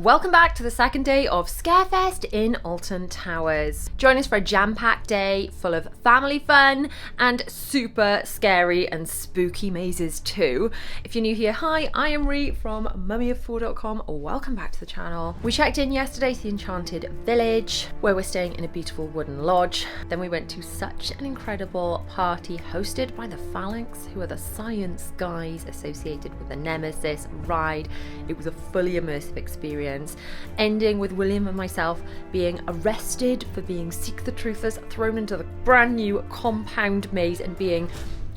Welcome back to the second day of Scarefest in Alton Towers. Join us for a jam-packed day full of family fun and super scary and spooky mazes too. If you're new here, hi, I am Ree from mummyof4.com. Welcome back to the channel. We checked in yesterday to the Enchanted Village, where we're staying in a beautiful wooden lodge. Then we went to such an incredible party hosted by the Phalanx, who are the science guys associated with the Nemesis ride. It was a fully immersive experience, ending with William and myself being arrested for being Seek the Truthers, thrown into the brand new compound maze and being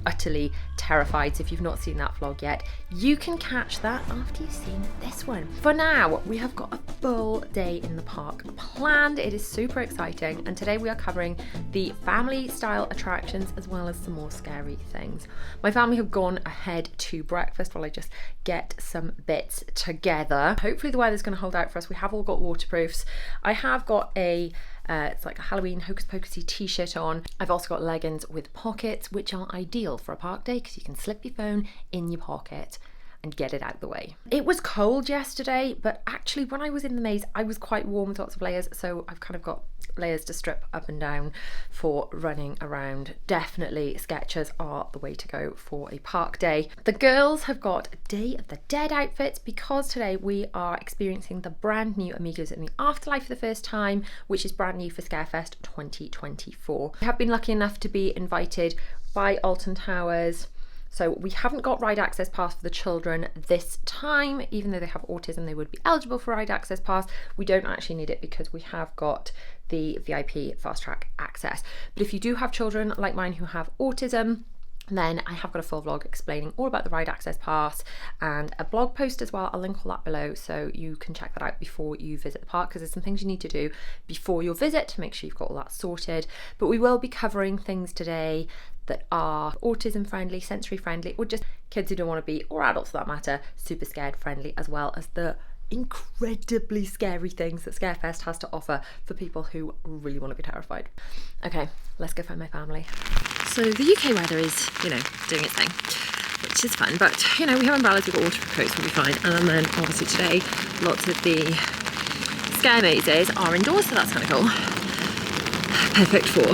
utterly terrified. So if you've not seen that vlog yet, you can catch that after you've seen this one. For now, we have got a full day in the park planned. It is super exciting, and today we are covering the family style attractions as well as some more scary things. My family have gone ahead to breakfast while I just get some bits together. Hopefully the weather's going to hold out for us. We have all got waterproofs. I have got a it's like a Halloween hocus pocusy t-shirt on. I've also got leggings with pockets, which are ideal for a park day because you can slip your phone in your pocket and get it out the way. It was cold yesterday, but actually when I was in the maze, I was quite warm with lots of layers, so I've kind of got layers to strip up and down for running around. Definitely Skechers are the way to go for a park day. The girls have got Day of the Dead outfits because today we are experiencing the brand new Amigos in the Afterlife for the first time, which is brand new for Scarefest 2024. We have been lucky enough to be invited by Alton Towers. So we haven't got ride access pass for the children this time, even though they have autism, they would be eligible for ride access pass. We don't actually need it because we have got the VIP fast track access. But if you do have children like mine who have autism, then I have got a full vlog explaining all about the ride access pass and a blog post as well. I'll link all that below so you can check that out before you visit the park, because there's some things you need to do before your visit to make sure you've got all that sorted. But we will be covering things today that are autism friendly, sensory friendly, or just kids who don't want to be, or adults for that matter, super scared friendly, as well as the incredibly scary things that Scarefest has to offer for people who really want to be terrified. Okay, let's go find my family. So the UK weather is, you know, doing its thing, which is fun, but you know, we have umbrellas, we've got waterproof coats, we'll be fine. And then obviously today, lots of the scare mazes are indoors, so that's kind of cool. Perfect for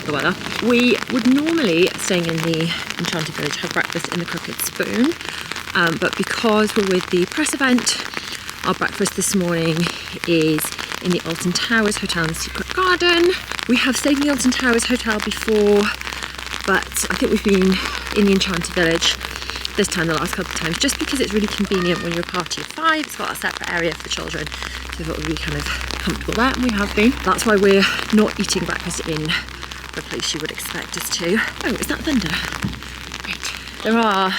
the weather. We would normally, staying in the Enchanted Village, have breakfast in the Crooked Spoon, but because we're with the press event, our breakfast this morning is in the Alton Towers Hotel in the Secret Garden. We have stayed in the Alton Towers Hotel before, but I think we've been in the Enchanted Village this time, the last couple of times, just because it's really convenient when you're a party of 5. It's got a separate area for children, so I thought we'd be kind of comfortable there, and we have been. That's why we're not eating breakfast in the place you would expect us to. Oh, is that thunder? Right. There are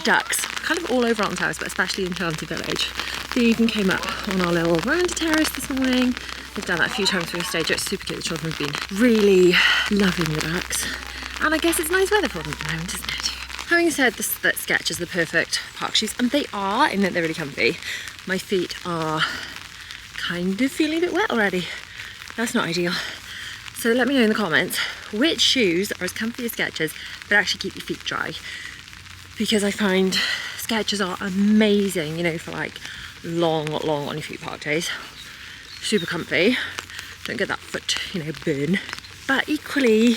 ducks kind of all over Alton Towers, but especially in Enchanted Village. They even came up on our little veranda terrace this morning. We've done that a few times when we stayed. It's super cute. The children have been really loving the ducks. And I guess it's nice weather for them at the moment, isn't it? Having said this, that Skechers are the perfect park shoes, and they are, in that they're really comfy. My feet are kind of feeling a bit wet already. That's not ideal. So let me know in the comments which shoes are as comfy as Skechers but actually keep your feet dry, because I find Skechers are amazing, you know, for like long on your feet park days. Super comfy, don't get that foot, you know, burn, but equally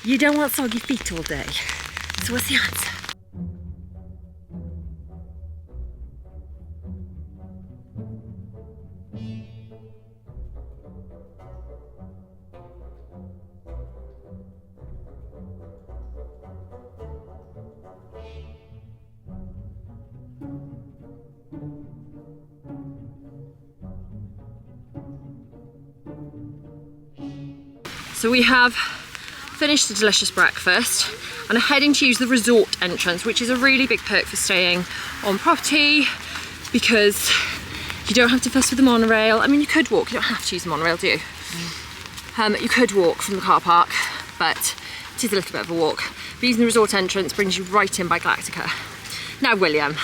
you don't want soggy feet all day. So what's the answer? So we have finished a delicious breakfast and are heading to use the resort entrance, which is a really big perk for staying on property because you don't have to fuss with the monorail. I mean, you could walk, you don't have to use the monorail, do you? You could walk from the car park, but it is a little bit of a walk. But using the resort entrance brings you right in by Galactica. Now, William,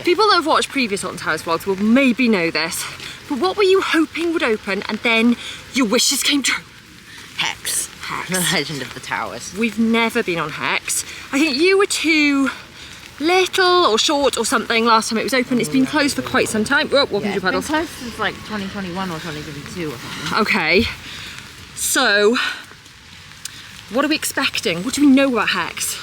people that have watched previous Alton Towers vlogs will maybe know this, but what were you hoping would open and then your wishes came true? Hex. Hex. The Legend of the Towers. We've never been on Hex. I think you were too little or short or something last time it was open. It's been closed for quite some time. Oh, walking through puddles. It's been closed since like 2021 or 2022 or something. Okay, so what are we expecting? What do we know about Hex?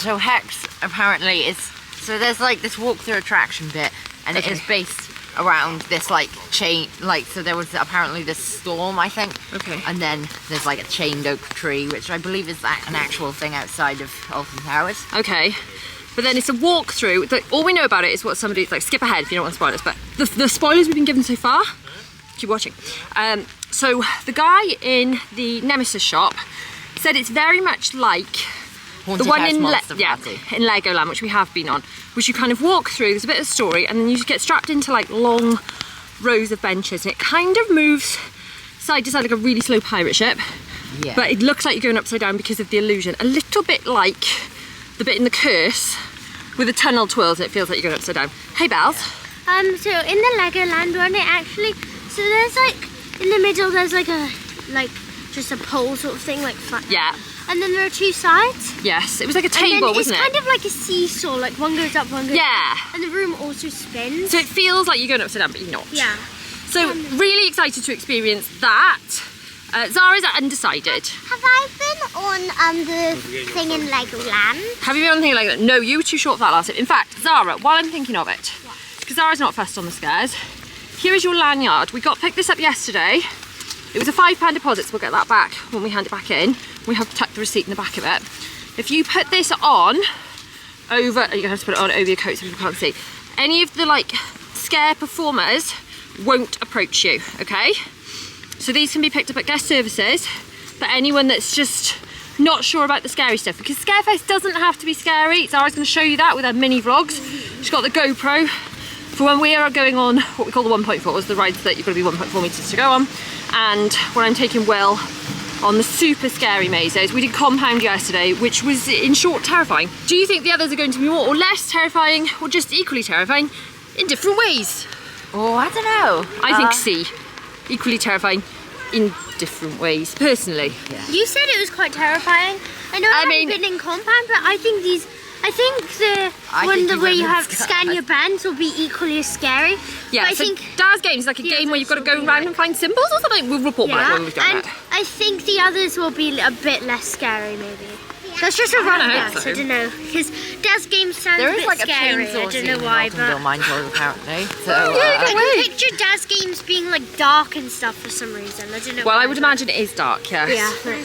So Hex apparently is, so there's like this walk-through attraction bit, and it is based around this like chain, like, so there was apparently this storm, I think. Okay. And then there's like a chained oak tree, which I believe is an actual thing outside of Alton Towers. Okay. But then it's a walkthrough. All we know about it is what somebody's like. Skip ahead if you don't want spoilers. But the spoilers we've been given so far, keep watching. So the guy in the Nemesis shop said it's very much like Haunted the one House in Monster Party. in Legoland, which we have been on, which you kind of walk through. There's a bit of story, and then you just get strapped into like long rows of benches, and it kind of moves side to side like a really slow pirate ship. Yeah. But it looks like you're going upside down because of the illusion. A little bit like the bit in the Curse with the tunnel twirls, and it feels like you're going upside down. Hey, Bells. So in the Legoland one, it actually, so there's like in the middle there's like a just a pole sort of thing, like flat. Yeah. And then there are two sides. Yes, it was like a table, wasn't it? It's kind of like a seesaw, like one goes up, one goes down. And the room also spins. So it feels like you're going upside down, but you're not. Yeah. So really excited to experience that. Zara's undecided. Have I been on the thing in Legoland? Have you been on anything like that? No, you were too short for that last time. In fact, Zara, while I'm thinking of it, because Zara's not fussed on the scares, here is your lanyard. We picked this up yesterday. It was a £5 deposit, so we'll get that back when we hand it back in. We have to tuck the receipt in the back of it. If you put this on over, you're gonna have to put it on over your coat so people can't see. Any of the like scare performers won't approach you, okay? So these can be picked up at guest services for anyone that's just not sure about the scary stuff, because Scarefest doesn't have to be scary. Zara's going to show you that with her mini vlogs. She's got the GoPro for when we are going on what we call the 1.4s, the rides that you've got to be 1.4 meters to go on, and when I'm taking Will on the super scary mazes. We did Compound yesterday, which was in short terrifying. Do you think the others are going to be more or less terrifying, or just equally terrifying in different ways? Oh, I don't know. I think C. Equally terrifying in different ways, personally. Yeah. You said it was quite terrifying. I know I haven't been in Compound, but I think the where you have to scan your bands will be equally as scary. Yeah, but so I think Daz Games is like a game where you've got to go around and find symbols or something. We'll report back when we've done and that. I think the others will be a bit less scary, maybe. That's just a rough guess. So. I don't know, because Daz Games sounds there a is bit like scary. a chainsaw I don't know scene why, in but Mine Toys apparently. So I can picture Daz Games being like dark and stuff for some reason. I don't know. Well, why. I would imagine it is dark, yes. Yeah.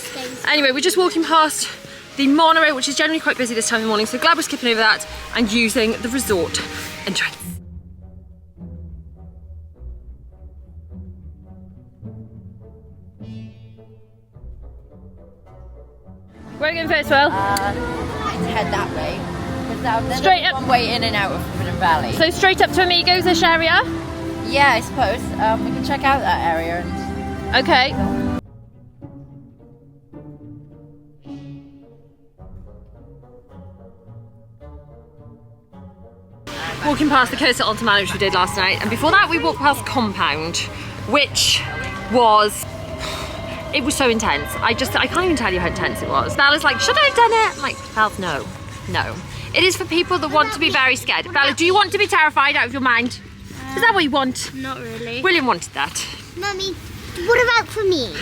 Anyway, we're just walking past the monorail, which is generally quite busy this time in the morning, so glad we're skipping over that and using the resort entrance. Where are you going first, Will? let's head that way. There's Straight up. one way in and out of Forbidden Valley. So straight up to Amigos-ish area? Yeah, I suppose. We can check out that area and... Okay. Walking past the Curse at Alton Towers, which we did last night, and before that we walked past Compound, which was... It was so intense. I can't even tell you how intense it was. Bella's like, should I have done it? I'm like, Belle, no. No. It is for people that want to be very scared. Bella, do you want to be terrified out of your mind? Is that what you want? Not really. William wanted that. Mummy, what about for me?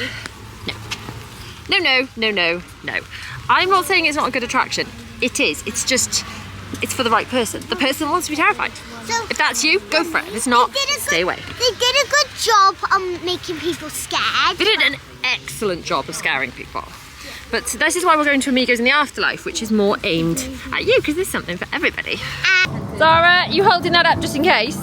No. I'm not saying it's not a good attraction. It is. It's just, it's for the right person. The person that wants to be terrified. So, if that's you, go for it. If it's not, stay away. They did a good job making people scared. They did an excellent job of scaring people. But this is why we're going to Amigos in the Afterlife, which is more aimed at you, because there's something for everybody. Zara, you holding that up just in case?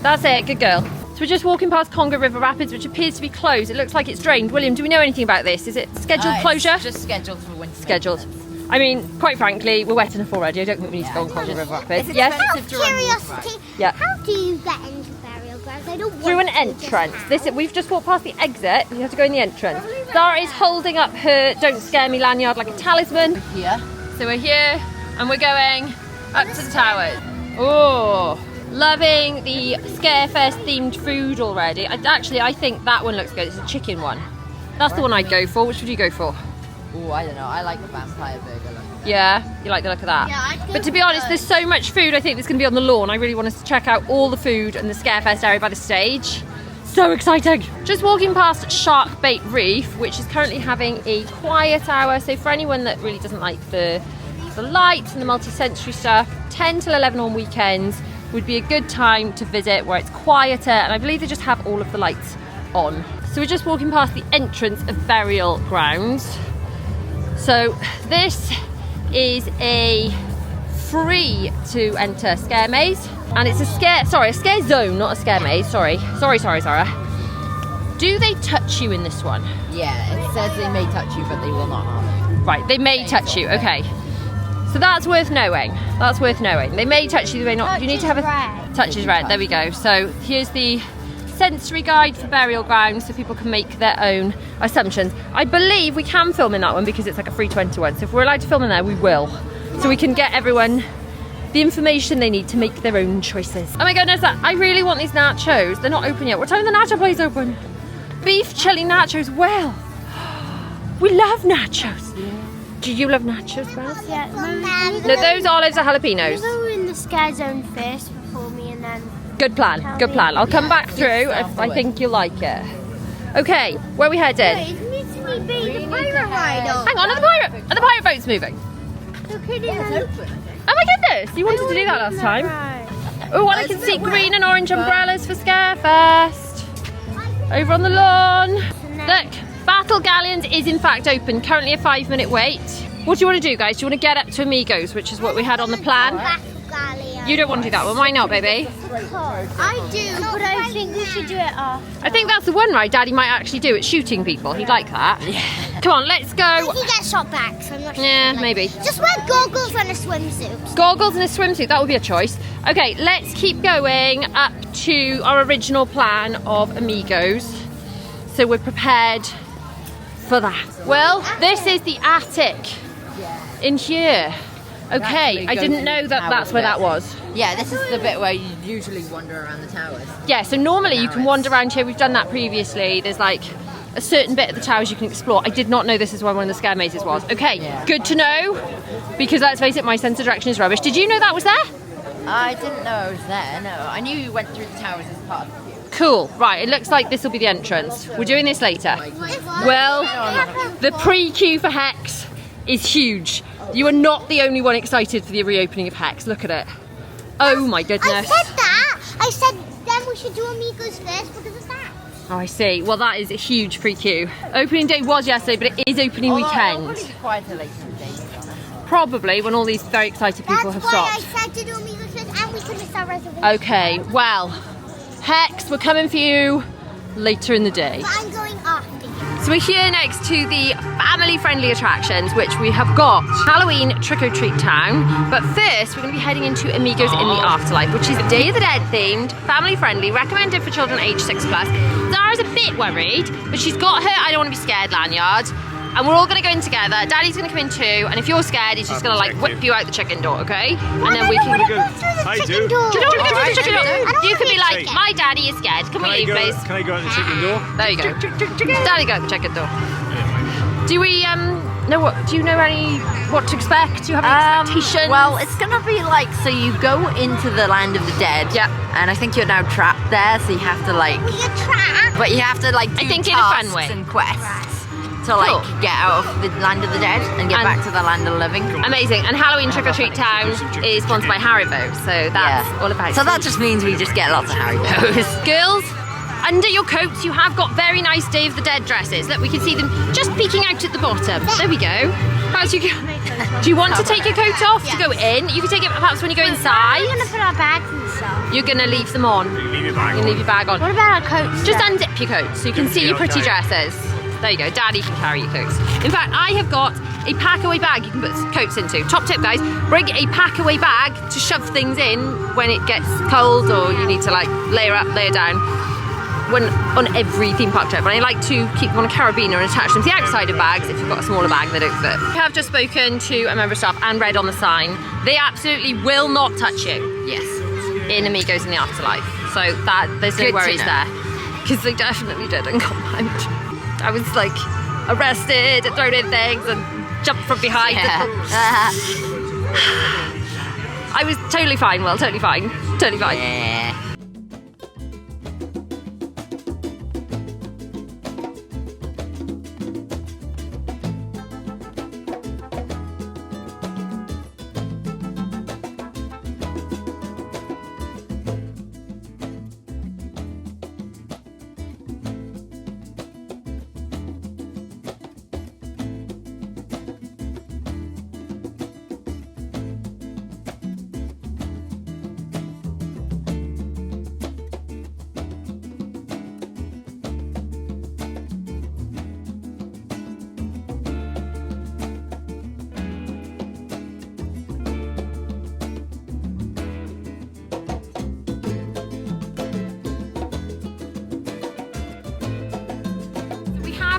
That's it, good girl. So we're just walking past Congo River Rapids, which appears to be closed. It looks like it's drained. William, do we know anything about this? Is it scheduled closure? It's just scheduled for winter. Scheduled. I mean, quite frankly, we're wet enough already. I don't think we need to go on Congo River Rapids. Yes? Out of curiosity, yeah. How do you get into burial grounds? I don't want Through an entrance. We've just walked past the exit. You have to go in the entrance. Zara is holding up her "Don't Scare Me" lanyard like a talisman. Here. So we're here and we're going up to the towers. Oh, loving the Scarefest themed food already. I think that one looks good. It's a chicken one. That's the one I'd go for. Which would you go for? Oh, I don't know. I like the vampire burger. Yeah, you like the look of that? Yeah, I think but to be honest, there's so much food I think that's going to be on the lawn. I really want us to check out all the food and the Scarefest area by the stage. So exciting! Just walking past Sharkbait Reef, which is currently having a quiet hour. So for anyone that really doesn't like the lights and the multi-sensory stuff, 10 till 11 on weekends would be a good time to visit where it's quieter, and I believe they just have all of the lights on. So we're just walking past the entrance of Burial Grounds. So this is a free to enter scare maze, and it's a scare zone, not a scare maze. Sorry, Zara. Do they touch you in this one? Yeah, it says they may touch you, but they will not harm you. Right, they may touch you. Okay, so that's worth knowing. That's worth knowing. They may touch you. They may not. You need to have a touch is red. There we go. So here's the sensory guide for Burial Grounds, so people can make their own assumptions. I believe we can film in that one because it's like a free 21. So if we're allowed to film in there, we will. So we can get everyone the information they need to make their own choices. Oh my goodness, I really want these nachos. They're not open yet. What time are the nacho place open? Beef chili nachos. Well, we love nachos. Do you love nachos, Bells? Yeah. No, those olives are jalapenos. Go in the scare zone first before me, and then. Good plan, good plan. I'll come back through if I think you like it. Okay, where are we headed? Wait, it needs to be the pirate ride on. Hang on, are the pirate boats moving? Oh my goodness, you wanted to do that last time. Oh, and I can see green and orange umbrellas for Scarefest. Over on the lawn. Look, Battle Galleons is in fact open, currently a 5-minute wait. What do you want to do, guys? Do you want to get up to Amigos, which is what we had on the plan? You don't want to do that one, why not, baby? I do, but I think we should do it after. I think that's the one ride Daddy might actually do. It's shooting people. He'd like that. Yeah. Come on, let's go. We can get shot back, so I'm not sure. Yeah, maybe. Just wear goggles and a swimsuit. Goggles and a swimsuit, that would be a choice. Okay, let's keep going up to our original plan of Amigos. So we're prepared for that. Well, this is the attic in here. Okay, I didn't know that that's where that was. Yeah, this is the bit where you usually wander around the towers. Yeah, so normally you can wander around here. We've done that previously. There's like a certain bit of the towers you can explore. I did not know this is where one of the scare mazes was. Okay, good to know, because let's face it, my sense of direction is rubbish. Did you know that was there? I didn't know I was there, no. I knew you went through the towers as part of the queue. Cool, right, it looks like this will be the entrance. We're doing this later. Well, the pre-queue for Hex is huge. You are not the only one excited for the reopening of Hex. Look at it. Oh my goodness. I said that. I said then we should do Amigos first because of that. Oh, I see. Well, that is a huge pre-queue. Opening day was yesterday, but it is opening weekend. It'll probably be quieter later in the day, to be honest. Probably when all these very excited people have stopped. That's why I said to do Amigos first, and we could miss our reservation. Okay, well, Hex, we're coming for you later in the day. But I'm going after you. So we're here next to the family-friendly attractions, which we have got Halloween Trick-or-Treat Town. But first, we're going to be heading into Amigos in the Afterlife, which is Day of the Dead themed, family-friendly, recommended for children aged 6+. Zara's a bit worried, but she's got her I don't want to be scared lanyard. And we're all going to go in together. Daddy's going to come in too, and if you're scared, he's just going to like whip you out the chicken door, okay? And then we can go through the chicken door. Do you don't want to go through the chicken door? You can be like, my daddy is scared. Can we leave, please? Can I go out the chicken door? There you go. Daddy, go out the chicken door. Do we know what? Do you know what to expect? Do you have any expectations? Well, it's gonna be like, so you go into the land of the dead. Yeah. And I think you're now trapped there, so you have to like. We're trapped. But you have to like do I think in a fun tasks way. and quests to like get out of the land of the dead and get back to the land of the living. Amazing. And Halloween Trick or Treat Town is sponsored by Haribo, so that's all about. So that just means we just get lots of Haribos. Girls, under your coats you have got very nice Day of the Dead dresses. Look, we can see them just peeking out at the bottom. There we go. How's you go? Do you want to take your coat off to go in? You can take it perhaps when you go inside. We're gonna put our bags and stuff. You're gonna leave them on. You leave your bag You on. leave your bag on. What about our coats? Just unzip your coat so you can see your pretty dresses. There you go, Daddy can carry your coats. In fact, I have got a pack-away bag you can put coats into. Top tip, guys, bring a pack-away bag to shove things in when it gets cold or you need to like layer up, layer down. When on every theme park trip, and I like to keep them on a carabiner and attach them to the outside of bags if you've got a smaller bag they don't fit. We have just spoken to a member of staff and read on the sign, they absolutely will not touch you. Yes. In Amigos in the Afterlife. So that there's no Good to worries know. there. Because they definitely did and got out. I was like arrested and thrown in things and jumped from behind. Yeah. I was totally fine, Will, totally fine. Totally fine. Yeah.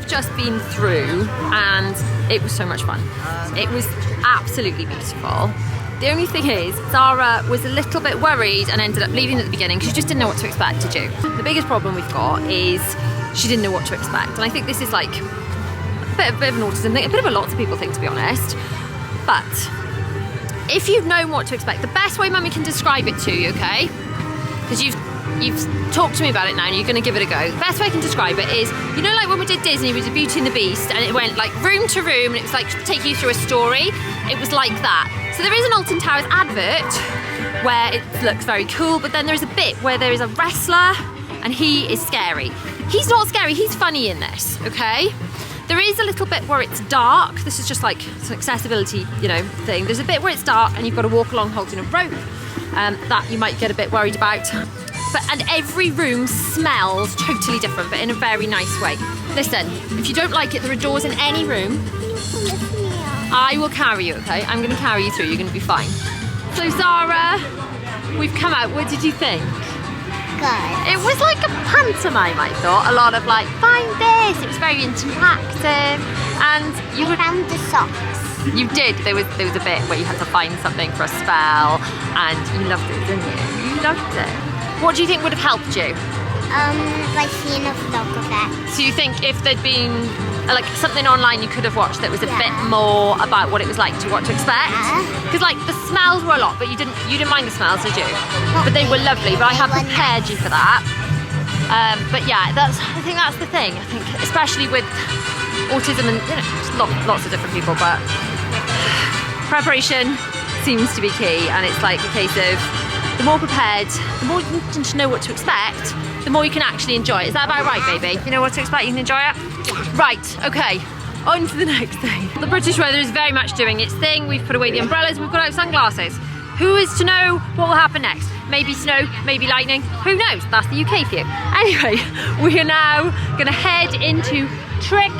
Just been through and it was so much fun. It was absolutely beautiful. The only thing is, Zara was a little bit worried and ended up leaving at the beginning because she just didn't know what to expect to do. The biggest problem we've got is she didn't know what to expect, and I think this is like a bit of an autism thing, a bit of a lots of people think, to be honest. But if you've known what to expect, the best way Mummy can describe it to you, okay? Because you've talked to me about it now and you're going to give it a go. The best way I can describe it is, you know, like when we did Disney, we did Beauty and the Beast, and it went like room to room and it was like take you through a story. It was like that. So there is an Alton Towers advert where it looks very cool, but then there's a bit where there is a wrestler and he is scary. He's not scary, he's funny in this, okay? There is a little bit where it's dark. This is just like it's an accessibility, you know, thing. There's a bit where it's dark and you've got to walk along holding a rope. That you might get a bit worried about. And every room smells totally different, but in a very nice way. Listen, if you don't like it, there are doors in any room. I will carry you, okay? I'm going to carry you through. You're going to be fine. So Zara, we've come out. What did you think? Good. It was like a pantomime, I thought. A lot of like, find this. It was very interactive. And you found the socks. You did. There was a bit where you had to find something for a spell, and you loved it, didn't you? You loved it. What do you think would have helped you? Like seeing a vlog of it. So you think if there'd been like something online you could have watched that was a bit more about what it was like to what to expect? Because like the smells were a lot, but you didn't mind the smells, did you? But they were lovely. But I have prepared you for that. But yeah, I think that's the thing. I think especially with autism and just lots of different people, but preparation seems to be key, and it's like a case of the more prepared, the more you need to know what to expect, the more you can actually enjoy it. Is that about right, baby? You know what to expect, you can enjoy it? Yeah. Right, okay, on to the next thing. The British weather is very much doing its thing. We've put away the umbrellas, we've got out sunglasses. Who is to know what will happen next? Maybe snow, maybe lightning, who knows? That's the UK for you. Anyway, we are now gonna head into Trick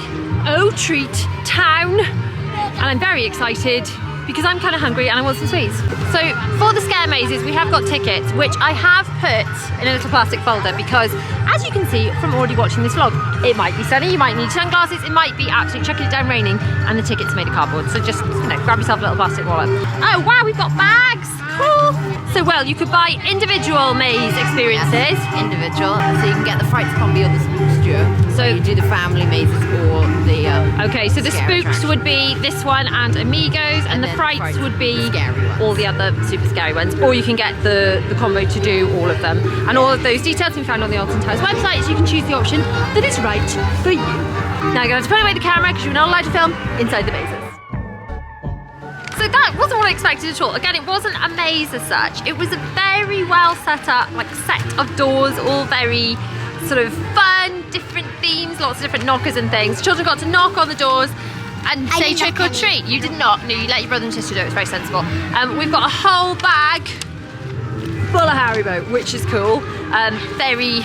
or Treat Town, and I'm very excited because I'm kind of hungry and I want some sweets. So for the scare mazes, we have got tickets, which I have put in a little plastic folder because, as you can see from already watching this vlog, it might be sunny, you might need sunglasses, it might be absolutely chucking it down raining, and the ticket's made of cardboard. So just, grab yourself a little plastic wallet. Oh wow, we've got bags, cool. So well, you could buy individual maze experiences. Individual, so you can get the frights combi or the spooks. So you do the family mazes or the okay, so the spooks would be this one and Amigos, and the frights would be all the other super scary ones, or you can get the combo to do all of them. And all of those details can be found on the Alton Towers website, so you can choose the option that is right for you. Now you're going to put away the camera because you're not allowed to film inside the mazes. So that wasn't what I expected at all. Again, it wasn't a maze as such. It was a very well set up, like set of doors, all very sort of fun, different themes, lots of different knockers and things. Children got to knock on the doors and say trick or treat. You did not. No, you let your brother and sister do it. It's very sensible. We've got a whole bag full of Haribo, which is cool. Very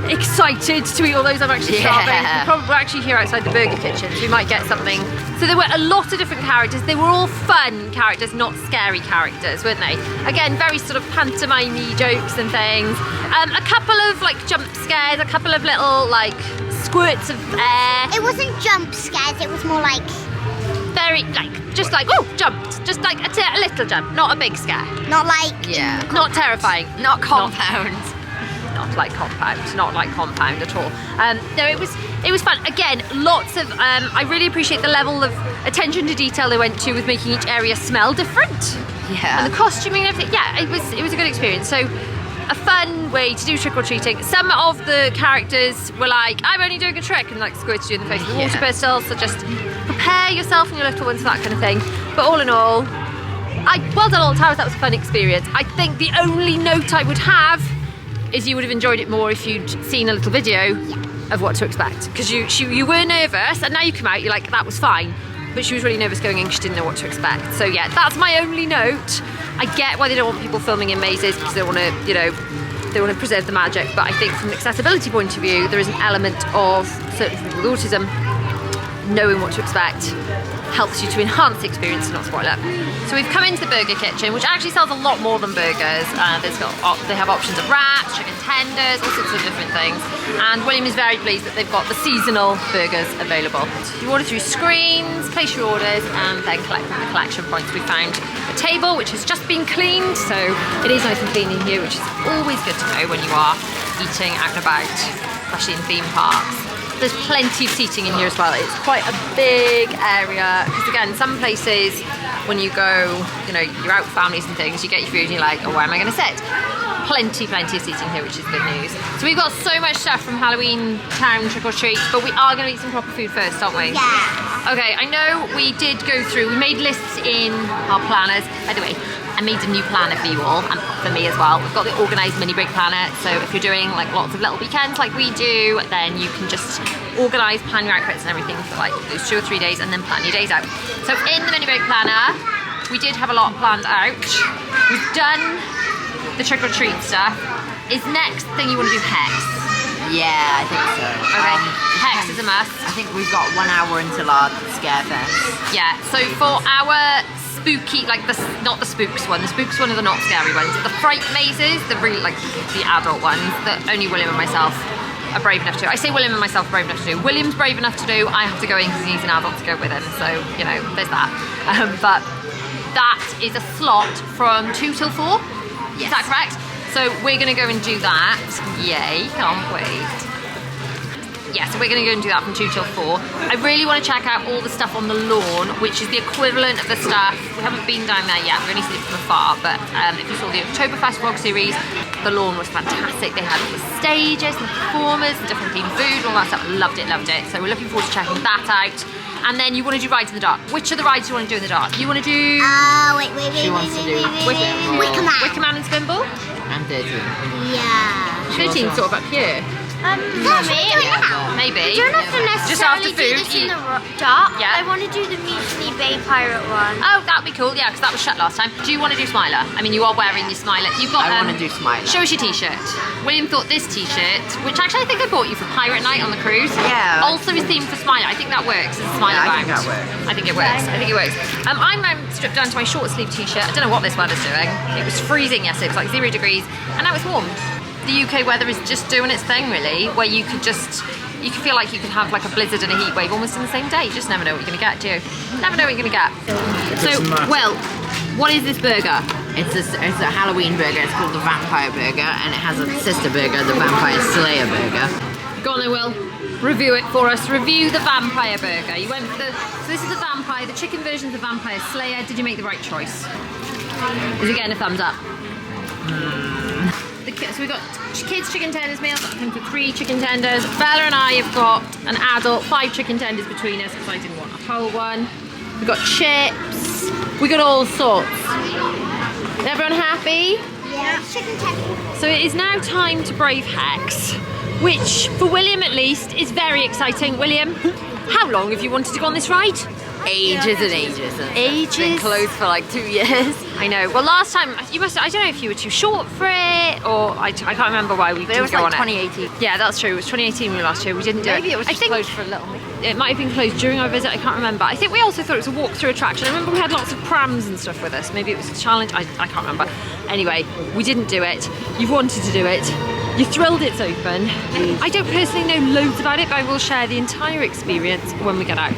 excited to eat all those. I'm actually starving. We're actually here outside the burger kitchen, so we might get something. So there were a lot of different characters. They were all fun characters, not scary characters, weren't they? Again, very sort of pantomime-y jokes and things. A couple of like jump scares, a couple of little like squirts of air. It wasn't jump scares, it was more like very like just like oh jumped, just like a little jump, not a big scare. Not like not terrifying, not compound. Not not like compound at all. No, it was fun. Again, lots of I really appreciate the level of attention to detail they went to with making each area smell different. Yeah. And the costuming and everything. Yeah, it was a good experience. So a fun way to do trick-or-treating. Some of the characters were like, I'm only doing a trick, and like squirted you in the face with the water pistol, so just prepare yourself and your little ones for that kind of thing. But all in all, well done Alton Towers, that was a fun experience. I think the only note I would have is you would have enjoyed it more if you'd seen a little video of what to expect. Because you were nervous, and now you come out, you're like, that was fine. But she was really nervous going in because she didn't know what to expect. So yeah, that's my only note. I get why they don't want people filming in mazes because they want to, you know, they want to preserve the magic. But I think from an accessibility point of view, there is an element of, certainly for people with autism, knowing what to expect helps you to enhance the experience and not spoil it. So we've come into the burger kitchen, which actually sells a lot more than burgers. They have options of wraps, chicken tenders, all sorts of different things. And William is very pleased that they've got the seasonal burgers available. You order through screens, place your orders, and then collect from the collection points. We found a table which has just been cleaned, so it is nice and clean in here, which is always good to know when you are eating out and about, especially in theme parks. There's plenty of seating in here as well. It's quite a big area, because again, some places when you go, you know, you're out with families and things, you get your food and you're like, oh, where am I going to sit? Plenty of seating here, which is good news. So we've got so much stuff from Halloween Town trick or treat, but we are going to eat some proper food first, aren't we? Yeah. Okay, I know we did go through, we made lists in our planners. By the way, I made a new planner for you all, and for me as well. We've got the organised mini break planner, so if you're doing like lots of little weekends like we do, then you can just organise, plan your outfits and everything for like those 2 or 3 days, and then plan your days out. So in the mini break planner, we did have a lot planned out. We've done the trick or treat stuff. Is next thing you want to do Hex? Yeah, I think so. Okay, Hex is a must. I think we've got 1 hour until our Scarefest. Yeah, so for our spooky, like not the spooks one, the spooks one are the not scary ones. The fright mazes, the really like the adult ones that only William and myself are brave enough to do. I say William and myself are brave enough to do. William's brave enough to do, I have to go in because he needs an adult to go with him, so you know, there's that. But that is a slot from 2 till 4, Yes. Is that correct? So we're gonna go and do that. Yay, can't wait. Yeah, so we're going to go and do that from 2 till 4. I really want to check out all the stuff on the lawn, which is the equivalent of the stuff. We haven't been down there yet, we've only seen it from afar, but if you saw the Oktoberfest vlog series, the lawn was fantastic. They had all the stages, the performers, the different themed food, all that stuff. Loved it. So we're looking forward to checking that out. And then you want to do rides in the dark. Which are the rides you want to do in the dark? You want to do... Wait. Wicker Man and Spinball? And 13. Yeah. 13 sort of up here. Maybe. I don't have to necessarily Just after food, do this in the dark. Yeah. I want to do the Mutiny Bay Pirate one. Oh, that'd be cool, yeah, because that was shut last time. Do you want to do Smiler? I mean, you are wearing your Smiler. You've got. I want to do Smiler. Show us your t-shirt. William thought this t-shirt, which actually I think I bought you for Pirate Night on the cruise. Yeah. Also is themed for Smiler. I think that works as a Smiler Yeah, I bound. think that works. I think it works. I think it works. I'm stripped down to my short sleeve t-shirt. I don't know what this weather's doing. It was freezing yesterday. It was like 0 degrees, and now it's warm. The UK weather is just doing its thing, really, where you could feel like you could have like a blizzard and a heat wave almost in the same day. You just never know what you're going to get, do you? Never know what you're going to get. So, well, what is this burger? It's a Halloween burger. It's called the Vampire Burger, and it has a sister burger, the Vampire Slayer Burger. Go on, I will. Review it for us. Review the Vampire Burger. You went for so this is the Vampire, the chicken version of the Vampire Slayer. Did you make the right choice? Is it getting a thumbs up? So we've got kids chicken tenders meals, that came for 3 chicken tenders. Bella and I have got an adult 5 chicken tenders between us because I didn't want a whole one. We've got chips. We got all sorts. Is everyone happy? Yeah. Chicken tenders. So it is now time to brave Hex, which for William at least is very exciting. William, how long have you wanted to go on this ride? Ages and ages. Ages. It's been closed for like 2 years. I know. Well, last time you must. I don't know if you were too short for it, or I can't remember why we didn't go like on 2018. it. Yeah, that's true. It was 2018 we were last year. We didn't do Maybe it was I just think closed for a little bit. it might have been closed during our visit. I can't remember. I think we also thought it was a walk-through attraction. I remember we had lots of prams and stuff with us. Maybe it was a challenge. I can't remember. Anyway, we didn't do it. You've wanted to do it. You're thrilled it's open. I don't personally know loads about it, but I will share the entire experience when we get out.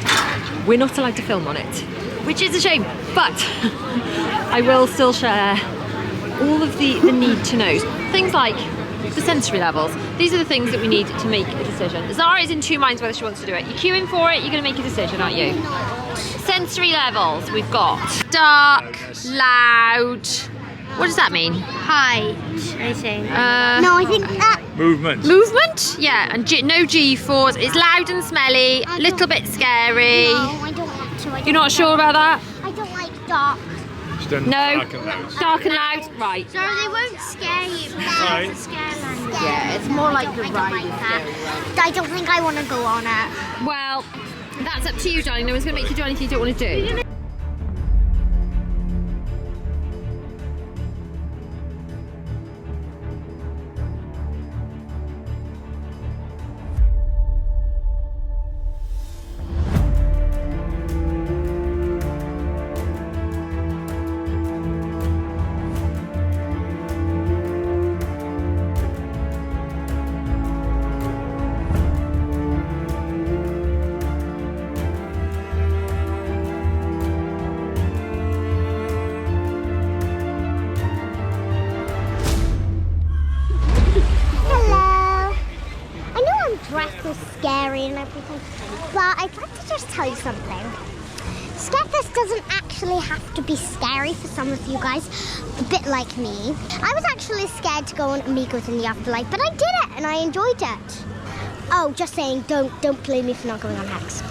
We're not allowed to film on it, which is a shame, but I will still share all of the need to knows. Things like the sensory levels. These are the things that we need to make a decision. Zara is in two minds whether she wants to do it. You're queuing for it, you're going to make a decision, aren't you? Sensory levels, we've got dark, loud. What does that mean? Height, I think. No, I think that. Movement. Movement? Yeah, and no G-force. It's loud and smelly, a little bit scary. No, I don't want to. You're not sure about that? I don't like dark. No. Dark and loud. Dark and loud? Right. So they won't scare you. Right. It's a scareland. Yeah, it's more like the ride is that. I don't think I want to go on it. Well, that's up to you, darling. No one's going to make you do anything you don't want to do. Scary and everything, but I'd like to just tell you something. Scarefest doesn't actually have to be scary for some of you guys, a bit like me. I was actually scared to go on Amigos in the Afterlife, but I did it and I enjoyed it. Oh, just saying, don't blame me for not going on Hex.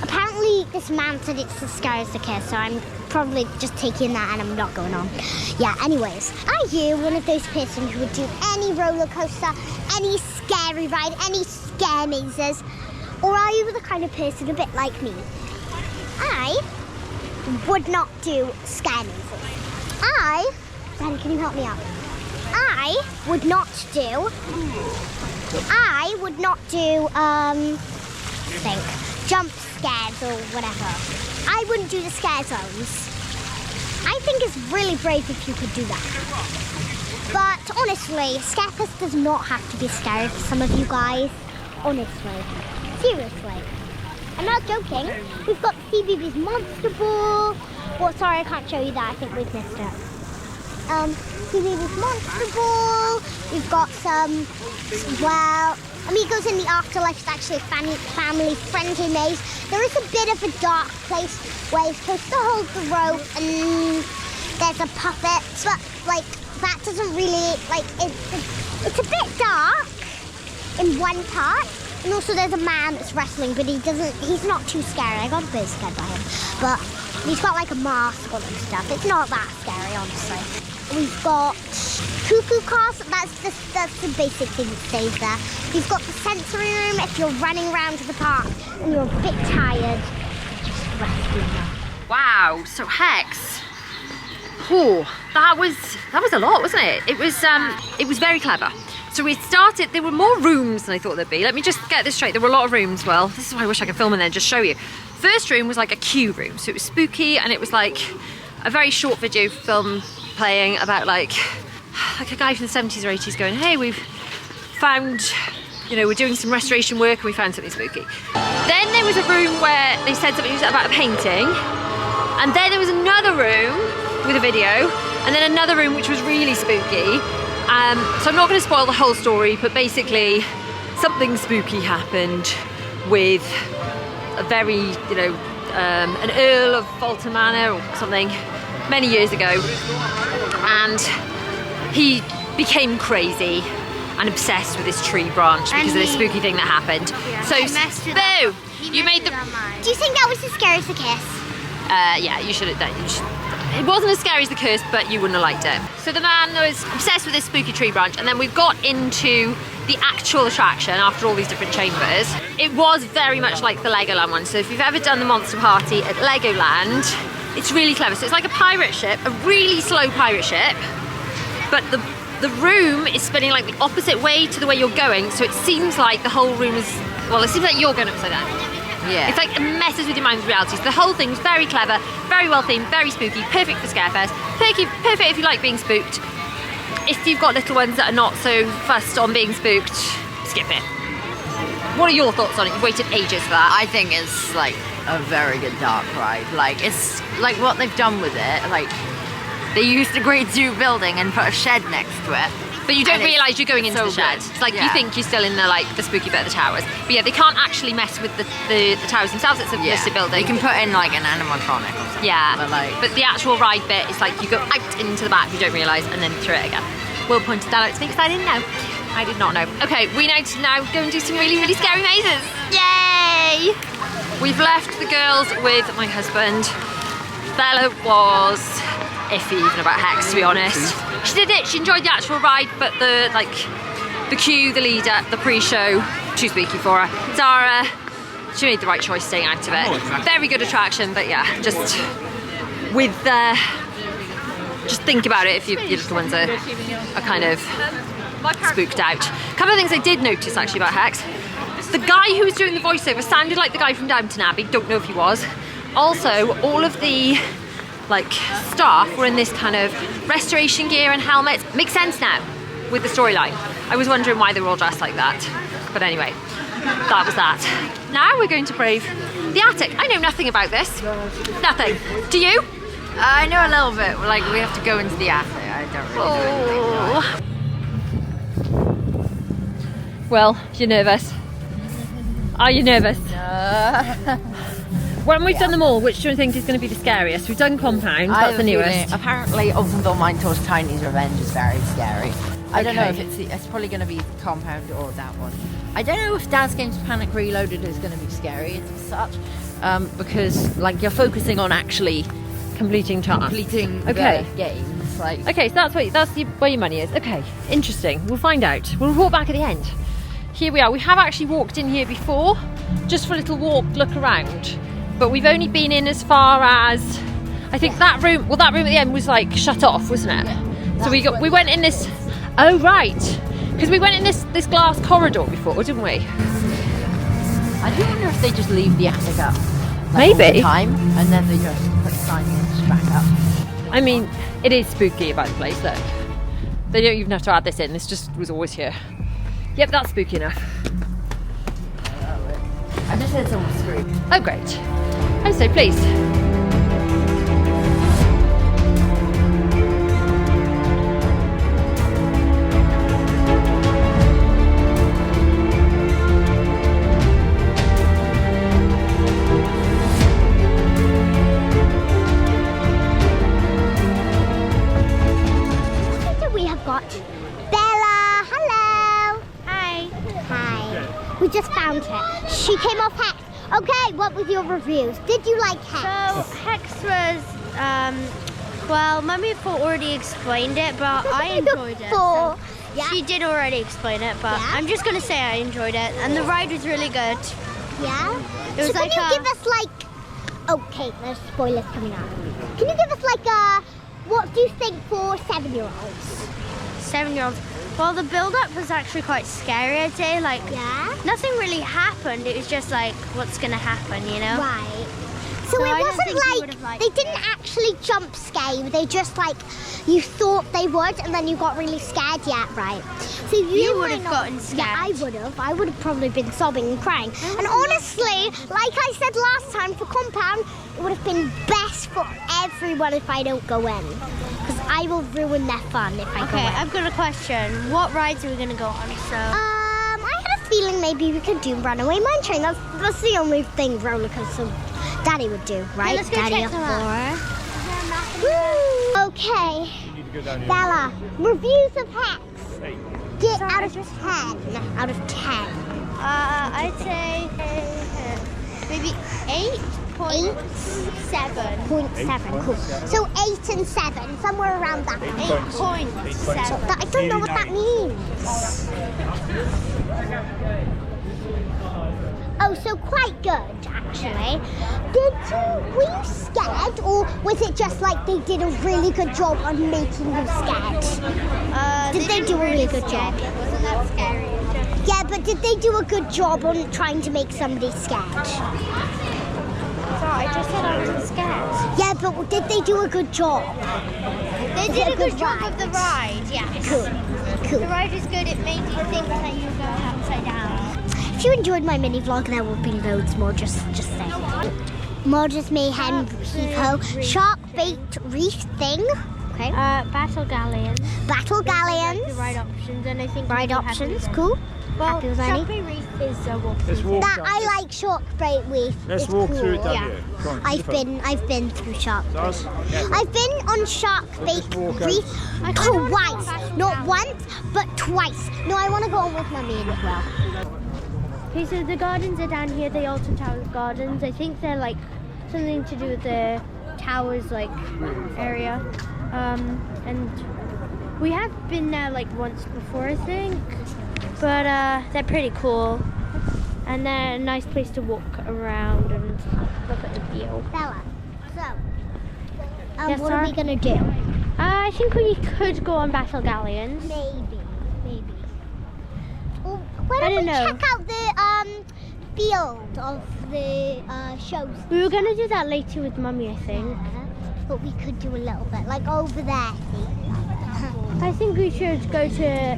Apparently this man said it's the scariest kiss, so I'm probably just taking that and I'm not going on. Yeah, anyways, are you one of those persons who would do any roller coaster, any scary ride, any scare mazes? Or are you the kind of person a bit like me? I would not do scare mazes. Daddy, can you help me out? I would not do, jump scares or whatever. I wouldn't do the scare zones. I think it's really brave if you could do that. But honestly, Scarefest does not have to be scary for some of you guys. Honestly. Seriously. I'm not joking. We've got CBB's Monster Ball. Well, sorry, I can't show you that. I think we've missed it. CBB's Monster Ball. We've got some, well, Amigos in the Afterlife is actually a family-friendly maze. There is a bit of a dark place where you're supposed to hold the rope and there's a puppet, but like that doesn't really, like, it's a bit dark in one part. And also there's a man that's wrestling, but he's not too scary. I got a bit scared by him. But he's got like a mask on and stuff. It's not that scary, honestly. We've got cuckoo cars. That's the basic thing that stays there. We've got the sensory room if you're running around the park and you're a bit tired. Just rest in there. Wow, so Hex. Oh, that was a lot, wasn't it? It was very clever. So we started, there were more rooms than I thought there'd be. Let me just get this straight. There were a lot of rooms. Well, this is why I wish I could film and then just show you. First room was like a queue room. So it was spooky and it was like a very short video film playing about like a guy from the 70s or 80s going, hey, we've found, you know, we're doing some restoration work and we found something spooky. Then there was a room where they said something about a painting. And then there was another room with a video. And then another room which was really spooky. So I'm not going to spoil the whole story, but basically something spooky happened with a very, you know, an Earl of Alton Manor or something many years ago, and he became crazy and obsessed with this tree branch because of this spooky thing that happened. Yeah, So, Boo, you made the... Do you think that was as scary as the kiss? Yeah, you should have. It wasn't as scary as the curse, but you wouldn't have liked it. So the man was obsessed with this spooky tree branch, and then we got into the actual attraction after all these different chambers. It was very much like the Legoland one. So if you've ever done the Monster Party at Legoland, it's really clever. So it's like a pirate ship, a really slow pirate ship, but the room is spinning like the opposite way to the way you're going. So it seems like the whole room is, well, it seems like you're going upside down. Yeah. It's like it messes with your mind with reality. So the whole thing's very clever, very well themed, very spooky, perfect for Scarefest, perfect if you like being spooked. If you've got little ones that are not so fussed on being spooked, skip it. What are your thoughts on it? You've waited ages for that. I think it's like a very good dark ride. Like, it's like what they've done with it. Like, they used a grade 2 building and put a shed next to it. But you don't And it's realise you're going into so the shed. good. It's like you Yeah. think you're still in the spooky bit of the towers. But yeah, they can't actually mess with the towers themselves. It's a listed building. You can put in like an animatronic or something. Yeah, But the actual ride bit is like you go out into the back, you don't realise, and then through it again. Will pointed that out to me because I didn't know. I did not know. Okay, we now go and do some really, really scary mazes. Yay! We've left the girls with my husband. Bella was iffy even about Hex, to be honest. She did it, she enjoyed the actual ride, but the queue, the lead up, the pre-show, too spooky for her. Zara, she made the right choice staying out of it. Very good attraction, but yeah, just think about it if your little ones are kind of spooked out. A couple of things I did notice actually about Hex. The guy who was doing the voiceover sounded like the guy from Downton Abbey, don't know if he was. Also, all of the staff were in this kind of restoration gear and helmets. Makes sense now with the storyline. I was wondering why they were all dressed like that. But anyway, that was that. Now we're going to brave the attic. I know nothing about this. Nothing. Do you? I know a little bit. Like, we have to go into the attic. I don't really know anything. Well, you're nervous. Are you nervous? When we've done them all, which do you think is going to be the scariest? We've done Compound, that's the newest. Apparently, Alton Towers Tiny's Revenge is very scary. I don't know if it's probably going to be Compound or that one. I don't know if Dance Games Panic Reloaded is going to be scary as such, because like you're focusing on actually completing the games. Like, okay, so that's where your money is. Okay, interesting. We'll find out. We'll report back at the end. Here we are. We have actually walked in here before, just for a little look around. But we've only been in as far as, I think that room. Well, that room at the end was like shut off, wasn't it? Yeah, so we went in this. Oh right, because we went in this glass corridor before, didn't we? I do wonder if they just leave the attic up. Maybe. All the time, and then they just put signs back up. I mean, it is spooky about the place, though. They don't even have to add this in. This just was always here. Yep, that's spooky enough. I just heard someone scream. Oh, great. I'm so pleased. We have got Bella. Hello. Hi. Hi. We just found her. She came off Hex. Okay, what was your reviews? Did you like Hex? So Hex was, well, Mummy already explained it, but I enjoyed it. So Yeah. She did already explain it, but Yeah. I'm just gonna say I enjoyed it, and the ride was really good. Yeah? It was so like can you give us okay, there's spoilers coming up. Can you give us what do you think for 7-year-olds? 7-year-olds. Well, the build-up was actually quite scary, I'd say. Like, Yeah? nothing really happened. It was just like, what's gonna happen, you know? Right. So So it I don't wasn't think you like, would've liked they didn't actually jump scare you, they just you thought they would and then you got really scared, yeah, right. So You might would've not- gotten scared. Yeah, I would have probably been sobbing and crying. And honestly, like I said last time for Compound, it would have been best for everyone if I don't go in. Because I will ruin their fun if I go Okay, in. I've got a question. What rides are we gonna go on? So, I had a feeling maybe we could do Runaway Mine Train. That's the only thing roller coaster Daddy would do, right? let's go Daddy check them out. Woo! Okay, Bella, reviews of Hex. Get out of 10. Out of 10. I'd say maybe 8.7. 8.7, cool. So 8 and 7, somewhere around that. 8.7. I don't know what that means. Oh, so quite good, actually. Were you scared, or was it just like they did a really good job on making you scared? Did they do a really good job? It wasn't that scary. Yeah, but did they do a good job on trying to make somebody scared? Sorry, I just said I wasn't scared. Yeah, but did they do a good job? They Is did it a good job with the ride, yes. Cool, The cool. ride was good. It made you think that you were going upside down. If you enjoyed my mini vlog, there will be loads more, just saying. Murders, Mayhem, Heave Ho, Sharkbait Reef thing. Okay. Battle galleons. Battle The galleons. right options, and I think Right you do have options. to- Cool. Well, Happy with any? Sharkbait Reef is a walk. Let's walk That down. I like Sharkbait Reef. Let's It's walk cool. through it down Yeah. here. Come on, I've been through Sharkbait. Zara's, yeah. I've been on Let's just walk Sharkbait out. Reef I kinda wanna go twice. back Not down. once, but twice. No, I want to go on with Mummy as well. Okay, so the gardens are down here, the Alton Towers Gardens. I think they're like something to do with the towers like area. And we have been there like once before, I think. But they're pretty cool. And they're a nice place to walk around and look at the view. Bella, so, Yes, what are sir? we going to do? I think we could go on Battle Galleons. Maybe. Or why I don't we don't know. check out the field of the shows? We were going to do that later with Mummy, I think. But we could do a little bit, like over there, see? I think we should go to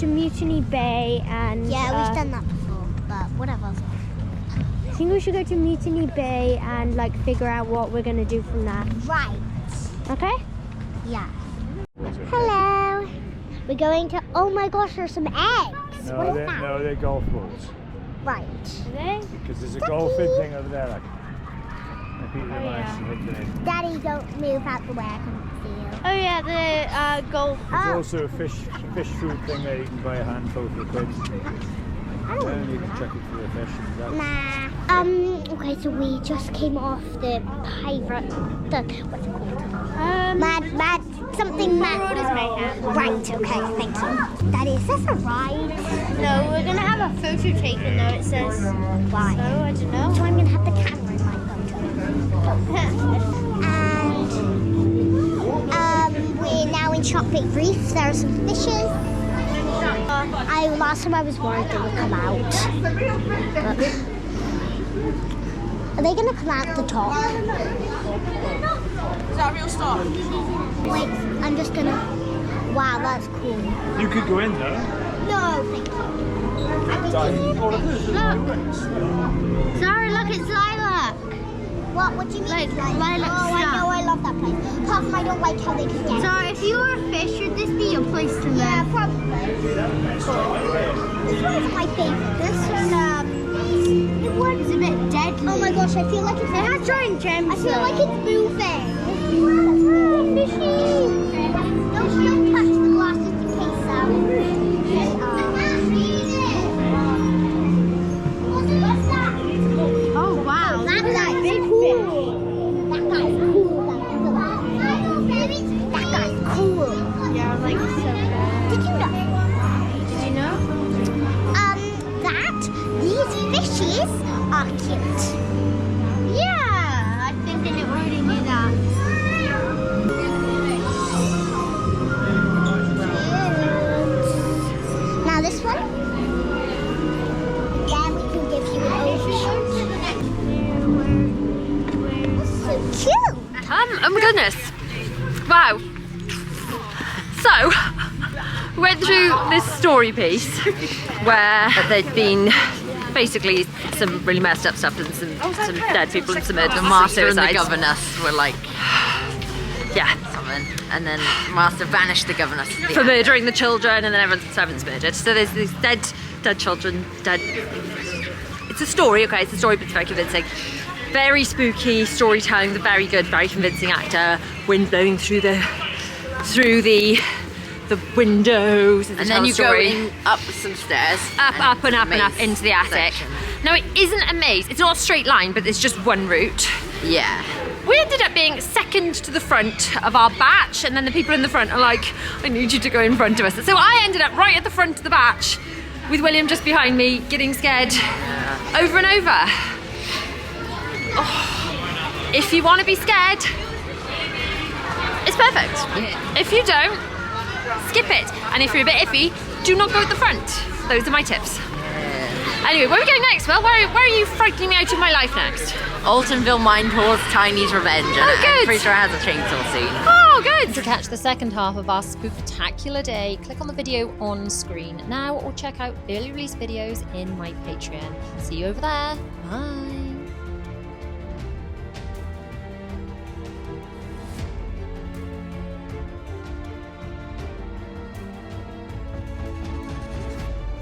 Mutiny Bay and Yeah, we've done that before, but whatever. I think we should go to Mutiny Bay and like figure out what we're gonna do from that. Right. Okay? Yeah. Hello. We're going to. Oh my gosh, there's some eggs. What is that? No, they're golf balls. Right. Okay. Because there's a golfing thing over there. Like, people Oh, are nice yeah. and hooking in. Daddy, don't move out the way. I can see you. Oh yeah, the golf. There's Oh. also a fish food thing there you can buy a handful for the kids. And you can check it for the fish and that. Nah. Okay, so we just came off the pirate. What's it called? Mad. Something mad. Marauders Mayhem. Right. Okay. Thank you. Daddy, is this a ride? No, we're gonna have a photo taken though. It says. Why? So I don't know. So I'm gonna have the camera in my and we're now in Sharkbait Reef. There are some fishes. Last time I was worried they would come out. But are they gonna come out the top? Is that real stuff? Wait, I'm just gonna. Wow, that's cool. You could go in there. No, thank you. Zara, look, it's lilac. What do you mean? Like, Lilac? lilac Oh, I stuff. know, I love that place. Apart from I don't like how they can get. Zara, if you were a fish, should this be your place to Yeah, live? probably. This one is my favorite. This one, It's a bit deadly. oh my gosh, I feel like it's. It has giant gems. I feel though. like it's moving. That's really fishy. Don't touch the glass just in case. Oh wow, That look at guy's big cool. That guy's cool. That guy's cool. fish. Yeah, like so. Did you know? Did you know? That these fishes are cute. Yeah, I think that it already knew that. Now this one. Then we can give you an overshot. So cute. Oh my goodness. Wow. So, we went through this story piece where there'd been basically some really messed up stuff and some dead people and some The master and the suicides. governess were like Yeah. something, and then master banished the governess at the For end. murdering the children and then everyone's servants murdered. So there's these dead children, It's a story, okay, it's a story but it's very convincing. Very spooky storytelling, the very good, very convincing actor, wind blowing through the windows. And then you go in up some stairs. Up and up maze into the attic. section. Now it isn't a maze, it's not a straight line, but it's just one route. Yeah. We ended up being second to the front of our batch, and then the people in the front are like, I need you to go in front of us. So I ended up right at the front of the batch with William just behind me, getting scared over and over. Oh, if you want to be scared, it's perfect. Yeah. If you don't, skip it. And if you're a bit iffy, do not go at the front. Those are my tips. Anyway, where are we going next? Well, where are you frightening me out of my life next? Altonville Mine Tours Tiny's Revenge. And Oh, good. I'm pretty sure it has a chainsaw scene. Oh, good. To catch the second half of our spooktacular day, click on the video on screen now or check out early release videos in my Patreon. See you over there. Bye.